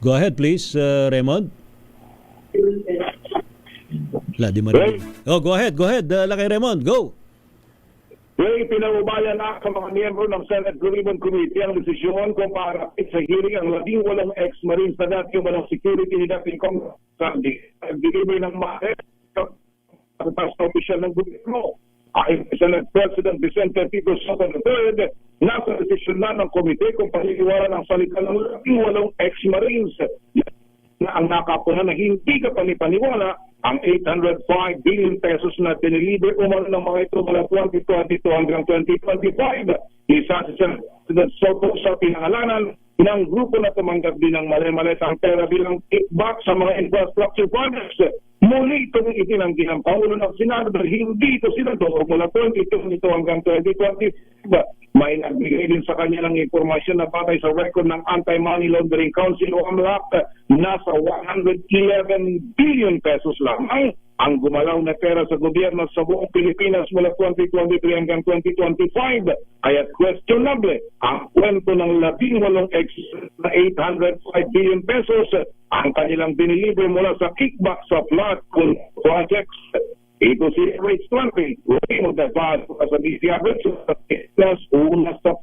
Go ahead please, Raymond. Wala, di marinig. Oh, go ahead. Laki Raymond, go. Ray, pinaubaya na sa mga miyembro ng Senate Grievance Committee ang desisyon kung paarapit sa hearing ang 18 ex-marines na dati walang security ni dating Congressman nag-deliver ng mga sa opisyal ng gobyerno. Ayon kay Senate President Vicente Tito Soto III, nasa desisyon na ng komite kung paniniwala ng salita ng 18 ex-marines na ang nakapunan na hindi ka panipaniwala ang 805 billion pesos na dinilibre umano ng mga ito mula 2022 hanggang 2025. Isa si President Soto sa pinangalanan ng grupo na tumanggap din ng mali-malitang pera bilang kickback sa mga infrastructure projects. Muli itong itinanggi ng Pangulo ng Senado dahil hindi ito sinador mula 2022 hanggang 2025. May nagbigay din sa kanya ng impormasyon na patay sa record ng Anti-Money Laundering Council o AMLAC, nasa 111 billion pesos lamang ang gumalaw na pera sa gobyerno sa buong Pilipinas mula 2023 hanggang 2025. Kaya questionable ang kwento ng 18 na 805 billion pesos ang kanilang binilibre mula sa kickback sa flood projects. Ito si RH20, Raymond Davao sa DCR, plus una sa